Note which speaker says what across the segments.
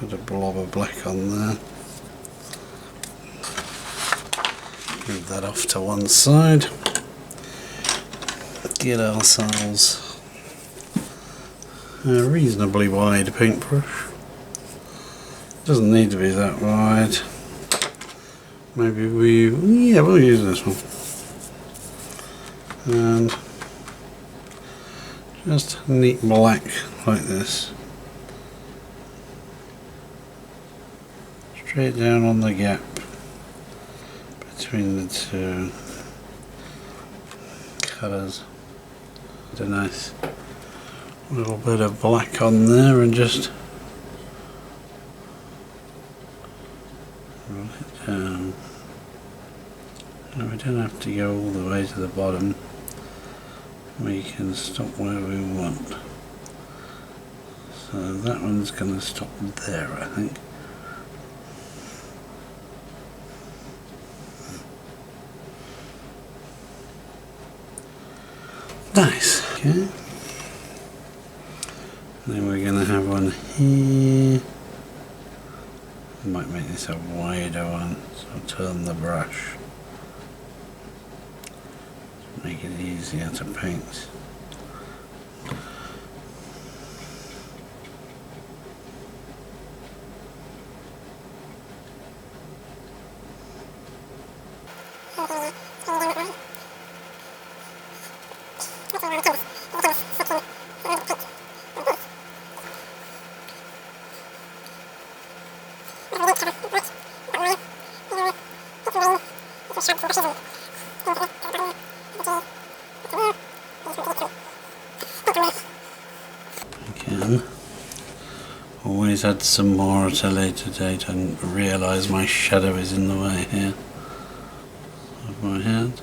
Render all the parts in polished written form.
Speaker 1: Put a blob of black on there. Move that off to one side. Get ourselves a reasonably wide paintbrush. Doesn't need to be that wide. Maybe we'll use this one. And just neat black like this. Straight down on the gap between the two colours. A nice little bit of black on there and just roll it down. No, we don't have to go all the way to the bottom. We can stop where we want. So that one's going to stop there, I think. Nice. Okay. Then we're going to have one here. Might make this a wider one, so I'll turn the brush. Make it easier to paint. Again, always add some more at a later date. I didn't realise my shadow is in the way here of my hand.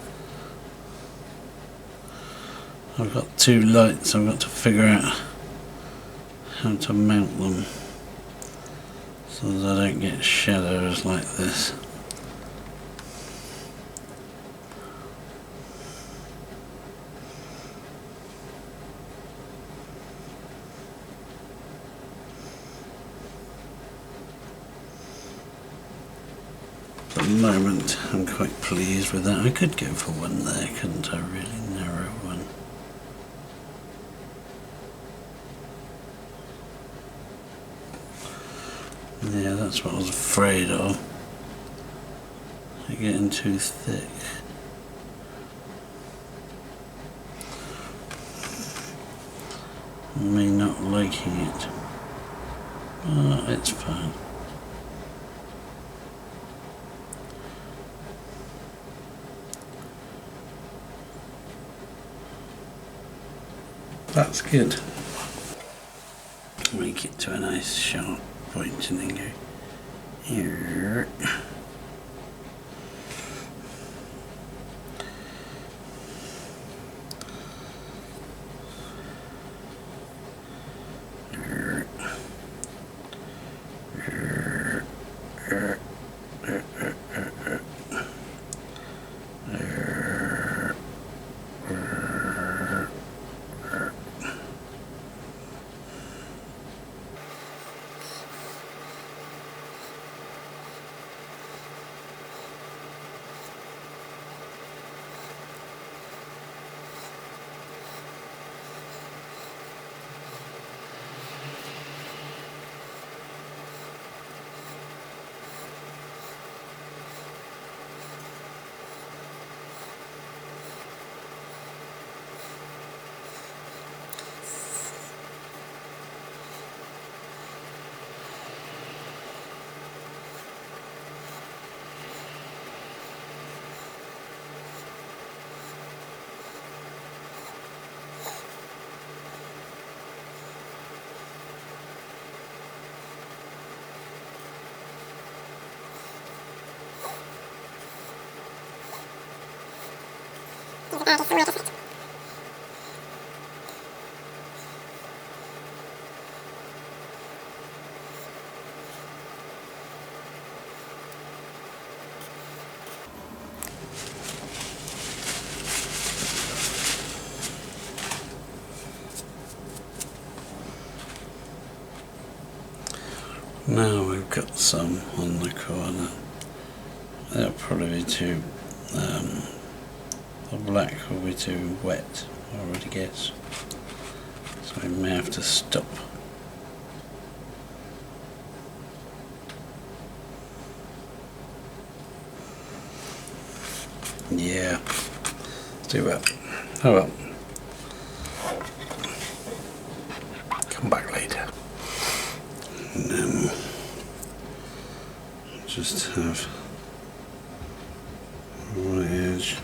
Speaker 1: I've got two lights, I've got to figure out how to mount them so that I don't get shadows like this. At the moment I'm quite pleased with that. I could go for one there, couldn't I? Really narrow one. Yeah, that's what I was afraid of. They're getting too thick. Me not liking it. But it's fine. That's good. Make it to a nice sharp point and then go here. Now we've got some on the corner. That'll probably be too, the black will be too wet, I would guess. So we may have to stop. Yeah, let's do that. Oh well. Come back later. And then just have one edge.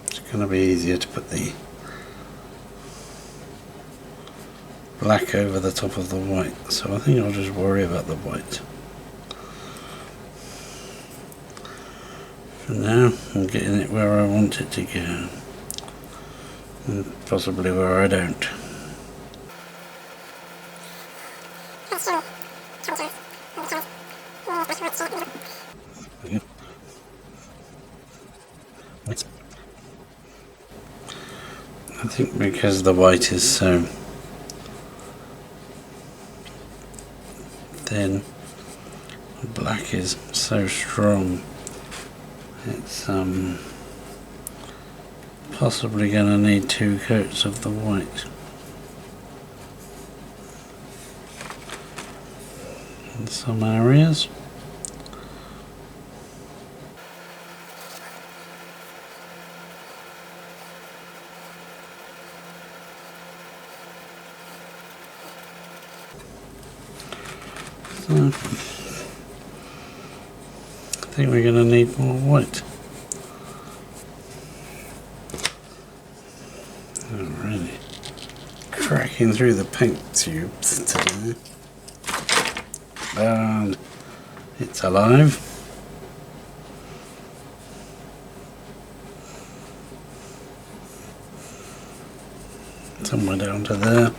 Speaker 1: It's going to be easier to put the black over the top of the white, so I think I'll just worry about the white. For now, I'm getting it where I want it to go, and possibly where I don't. I think because the white is so thin, the black is so strong, it's possibly going to need 2 coats of the white in some areas. So, I think we're going to need more white. Alrighty, cracking through the paint tubes today, and it's alive. Somewhere down to there.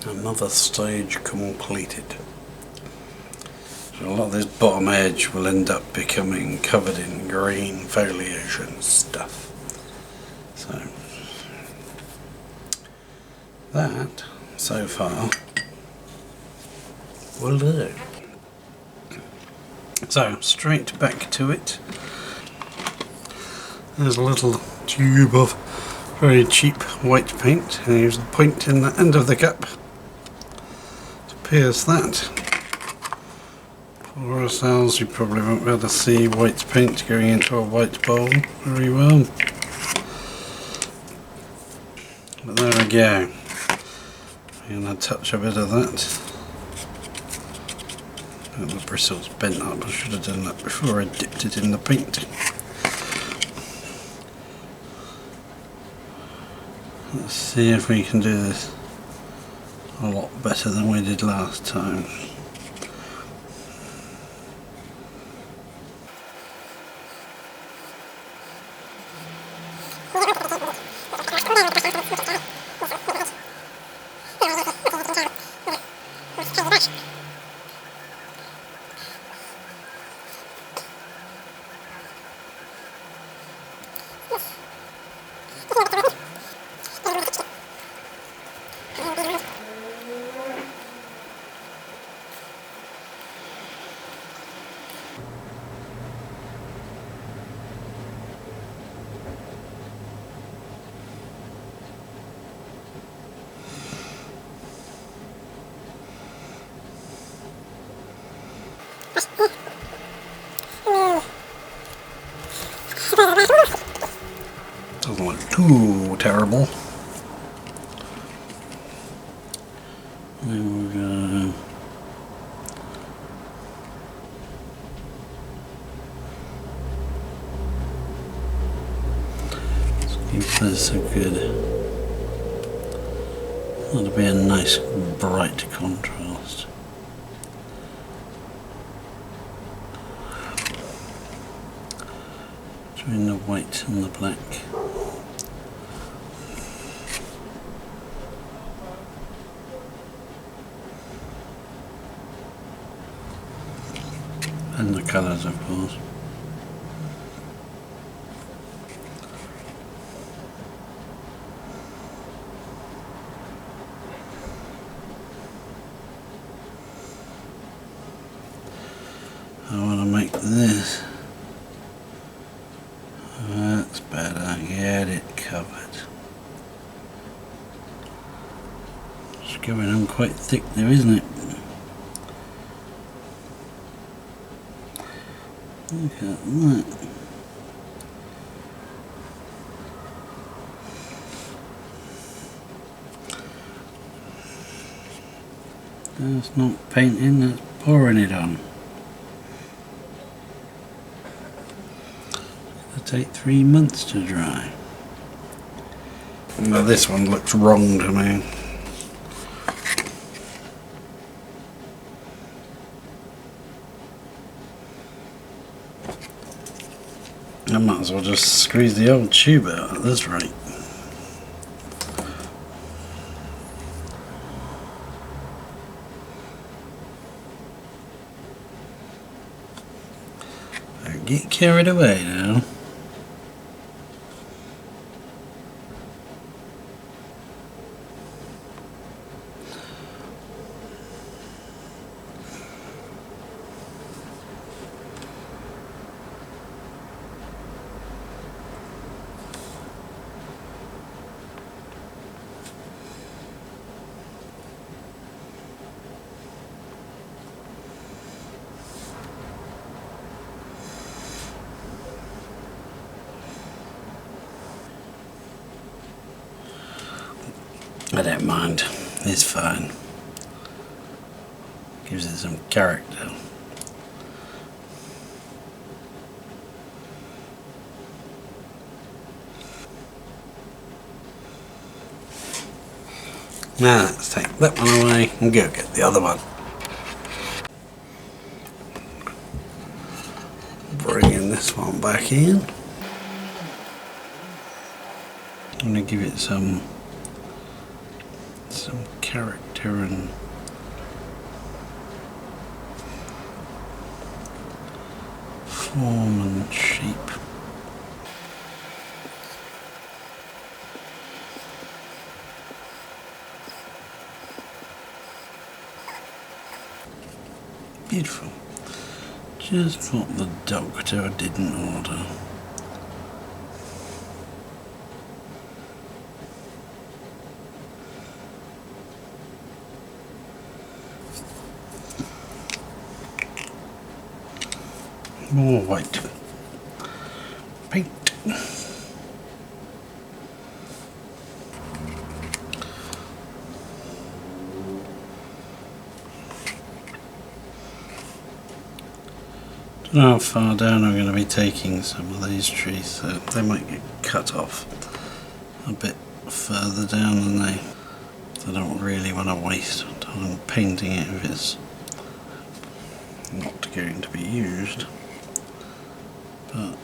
Speaker 1: Another stage completed. So a lot of this bottom edge will end up becoming covered in green foliage and stuff. So that, so far, will do. So straight back to it. There's a little tube of very cheap white paint, and use the point in the end of the cup to pierce that. For ourselves, you probably won't be able to see white paint going into a white bowl very well. But there we go. I'm going to touch a bit of that. Oh, the bristle's bent up. I should have done that before I dipped it in the paint. Let's see if we can do this a lot better than we did last time. Doesn't look too terrible. Give this a good, that'll be a nice bright contrast. Between the white and the black. And the colours, of course. I want to make this. That's better. Get it covered. It's going on quite thick there, isn't it? Look at that. That's not painting, that's pouring it on. Take 3 months to dry. Now this one looks wrong to me. I might as well just squeeze the old tube out at this rate. Don't get carried away now. I don't mind, it's fine. Gives it some character. Now let's take that one away and go get the other one. Bringing this one back in. I'm going to give it some character and form and shape. Beautiful. Just what the doctor didn't order. More white paint. Don't know how far down I'm going to be taking some of these trees, so they might get cut off a bit further down than they. I don't really want to waste time painting it if it's not going to be used. But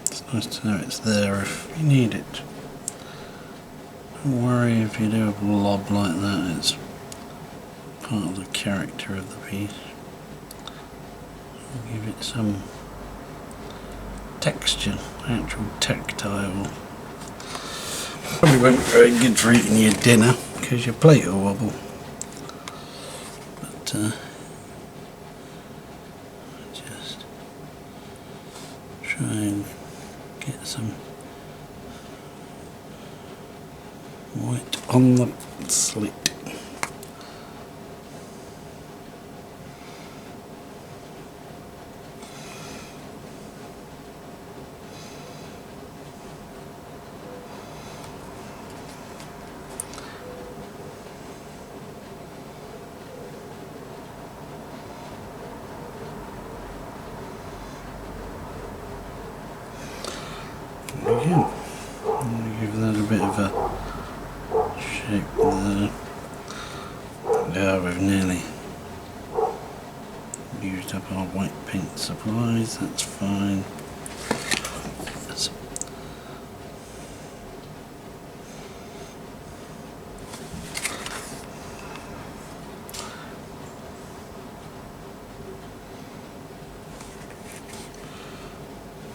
Speaker 1: it's nice to know it's there if you need it. Don't worry if you do a blob like that, it's part of the character of the piece. I'll give it some texture, actual tactile. Probably won't be very good for eating your dinner because your plate will wobble. But just try and get some white on the slate. Again, I'm going to give that bit of a shape there. Yeah, we've nearly used up our white paint supplies, that's fine.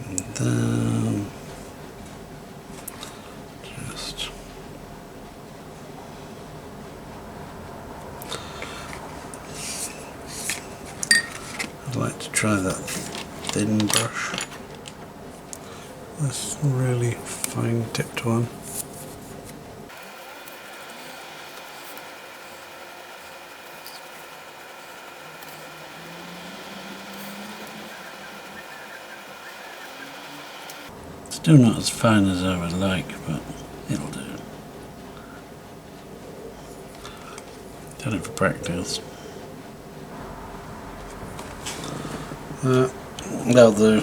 Speaker 1: And then just I'd like to try that thin brush, this really fine tipped one. Still not as fine as I would like, but it'll do. Done it for practice. That'll do. I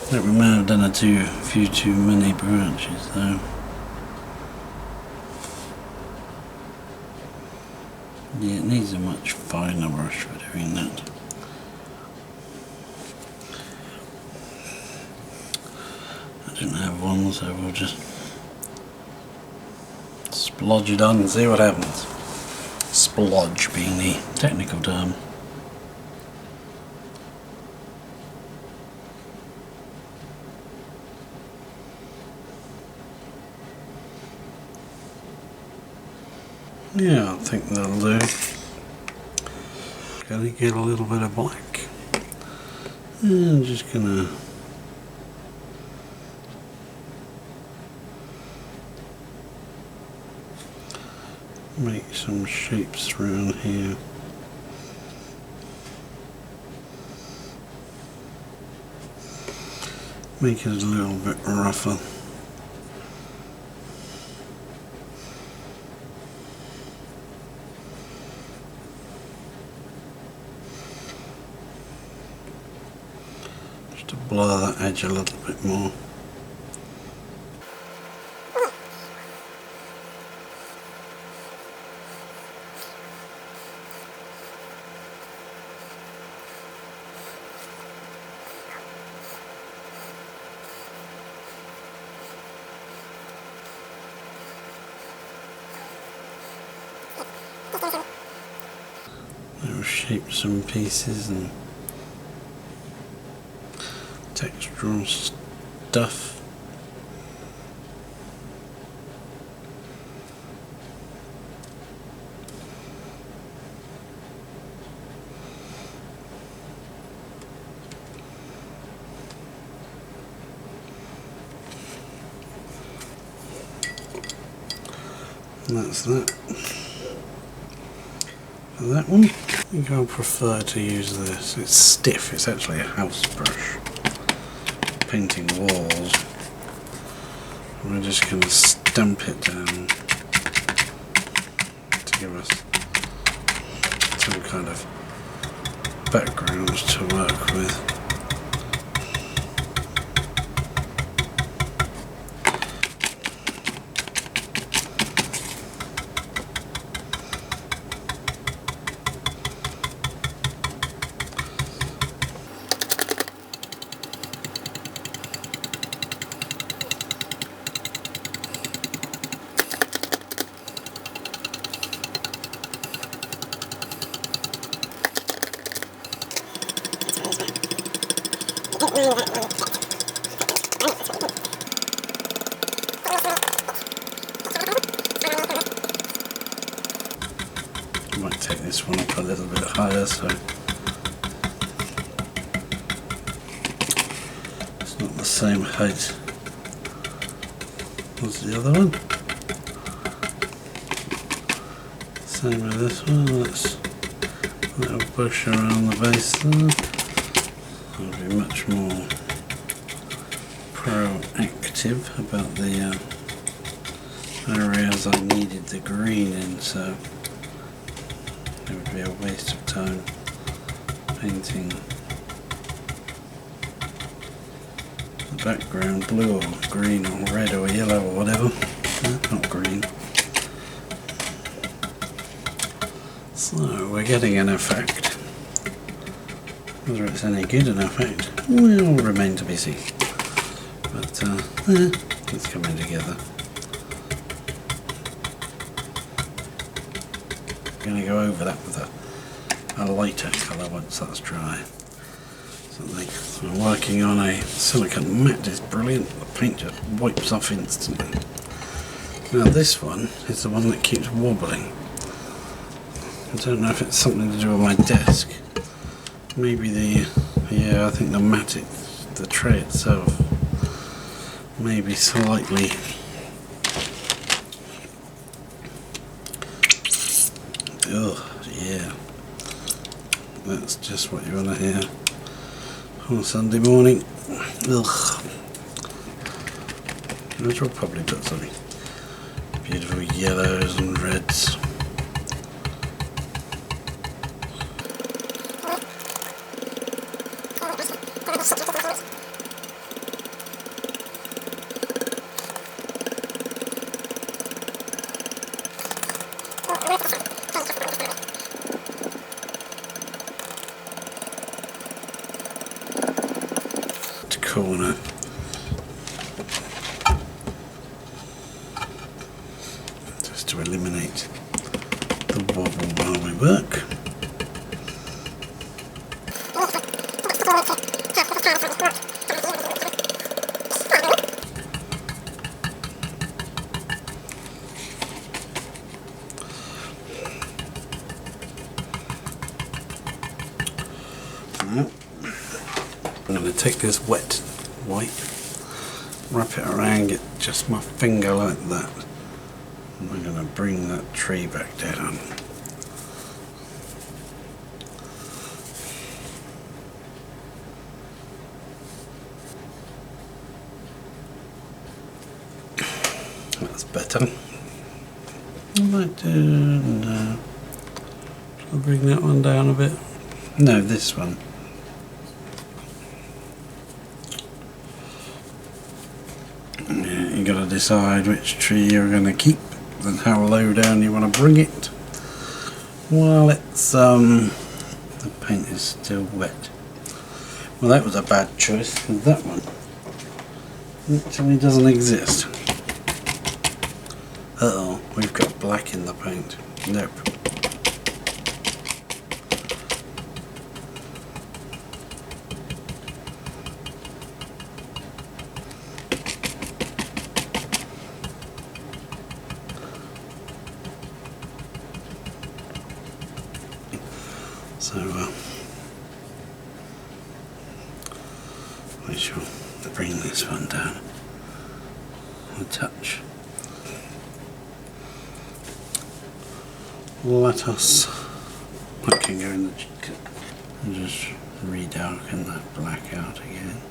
Speaker 1: think we may have done a few too many branches though. Yeah, it needs a much finer brush for doing that. I didn't have one, so we'll just splodge it on and see what happens. Splodge being the technical term. Yeah, I think that'll do. Gonna get a little bit of black. And I'm just gonna make some shapes around here. Make it a little bit rougher. To blur that edge a little bit more. I'll shape some pieces and textural stuff. And that's that. For that one, I think I'll prefer to use this. It's stiff, it's actually a house brush. Painting walls. We're just going to stamp it down to give us some kind of background to work with. I might take this one up a little bit higher so it's not the same height as the other one. Same with this one, let's a little push around the base there. I'll be much more proactive about the areas I needed the green in, so it would be a waste of time painting the background blue or green or red or yellow or whatever. Not green. So we're getting an effect. Whether it's any good an effect will remain to be seen. But it's coming together. I'm going to go over that with a lighter colour once that's dry. So I'm working on a silicone matte. It's brilliant. The paint just wipes off instantly. Now this one is the one that keeps wobbling. I don't know if it's something to do with my desk. Maybe I think the matte, the tray itself, maybe slightly. Oh yeah, that's just what you want to hear on a Sunday morning. Ugh. Which will probably put something beautiful yellows and reds. Corner. Just to eliminate the wobble while we work. Now, I'm going to take this wet wipe, wrap it around, get just my finger like that, and I'm going to bring that tree back down. That's better. I might do, no. Shall I bring that one down a bit? No, this one. You've got to decide which tree you're going to keep and how low down you want to bring it while it's the paint is still wet. Well, that was a bad choice, because that one actually doesn't exist. Uh-oh, we've got black in the paint. Nope. So we shall bring this one down a touch. Let us, I can go in the and just redarken that black out again.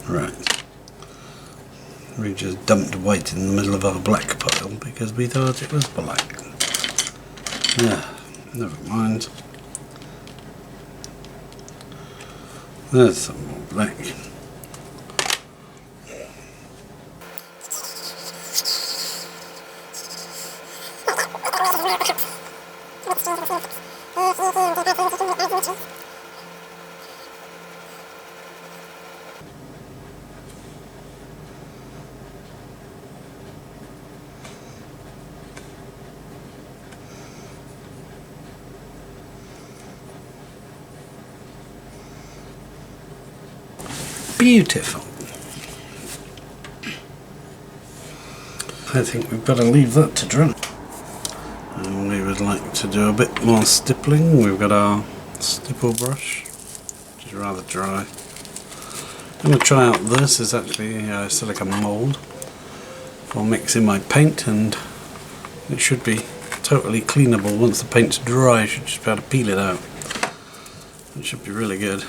Speaker 1: Right. We just dumped white in the middle of our black pile because we thought it was black. Yeah, never mind. There's some more black. beautiful. I think we've got to leave that to dry. And we would like to do a bit more stippling. We've got our stipple brush, which is rather dry. I'm going to try out this. Is actually silicone mould for mixing my paint, and it should be totally cleanable once the paint's dry. I should just be able to peel it out. It should be really good.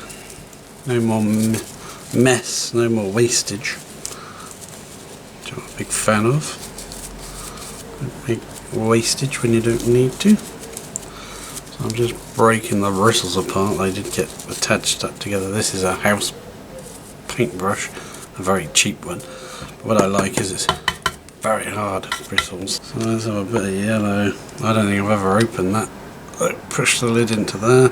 Speaker 1: No more mess, no more wastage, which I'm a big fan of. Don't make wastage when you don't need to. So I'm just breaking the bristles apart. They did get attached up together. This is a house paintbrush, a very cheap one. But what I like is it's very hard bristles. So let's have a bit of yellow. I don't think I've ever opened that. I push the lid into there.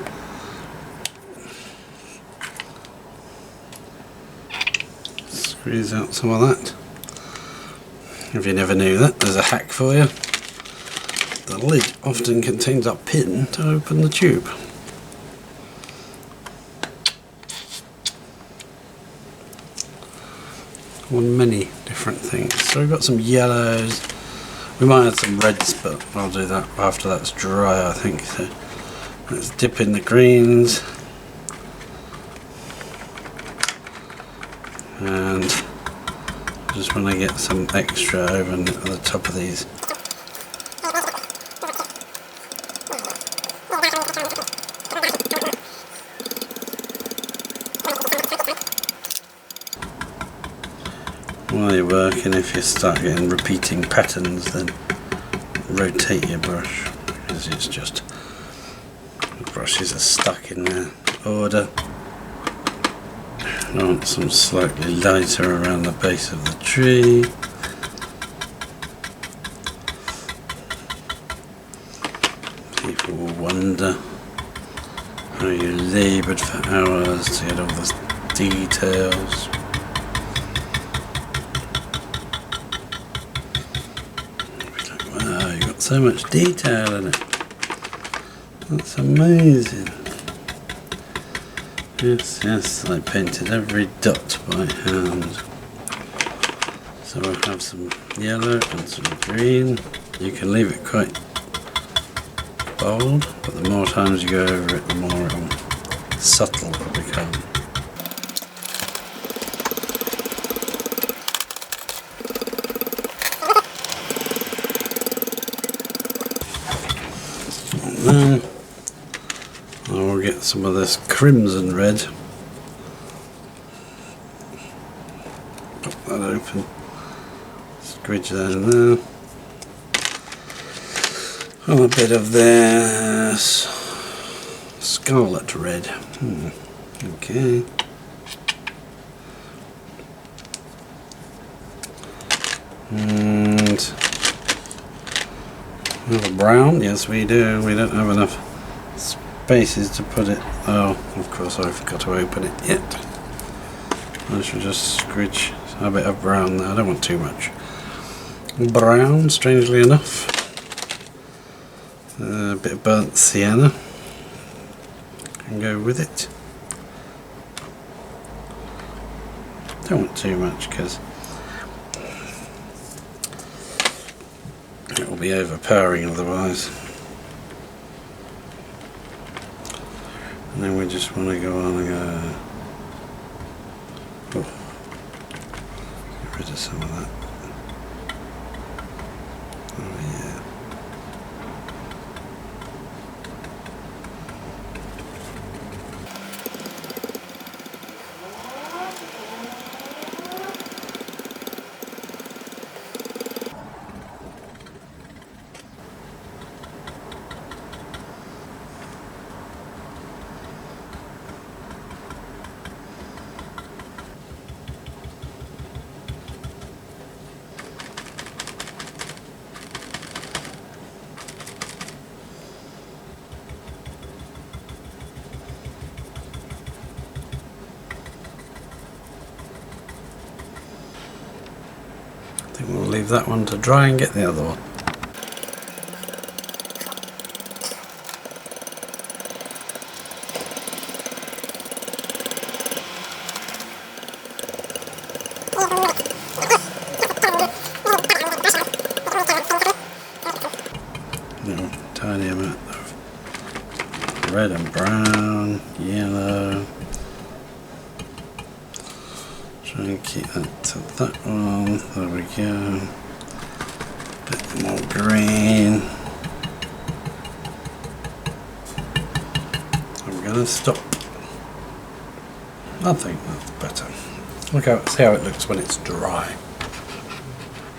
Speaker 1: Squeeze out some of that. If you never knew that, there's a hack for you. The lid often contains a pin to open the tube. On many different things. So we've got some yellows. We might add some reds, but I'll do that after that's dry, I think. So let's dip in the greens. And just want to get some extra over at the top of these. While you're working, if you start getting repeating patterns, then rotate your brush, because it's just, the brushes are stuck in their order. I want some slightly lighter around the base of the tree. People will wonder how you laboured for hours to get all the details. Wow, you got so much detail in it. That's amazing. Yes, yes, I painted every dot by hand. So I'll have some yellow and some green. You can leave it quite bold, but the more times you go over it, the more subtle it will become. And then I will get some of this crimson red. Pop that open. Squidge that in there. And a bit of this scarlet red. Okay. And another brown. Yes, we do. We don't have enough spaces to put it. Oh, of course I forgot to open it yet. I should just squidge a bit of brown there. I don't want too much brown, strangely enough. A bit of burnt sienna can go with it. Don't want too much because it will be overpowering otherwise. And then we just want to go on and go. Oh, get rid of some of that. Oh yeah. I think we'll leave that one to dry and get the other one. little tiny amount of red and brown, yellow. Try and keep that to that one. There we go. Bit more green. I'm gonna stop. I think that's better. See how it looks when it's dry.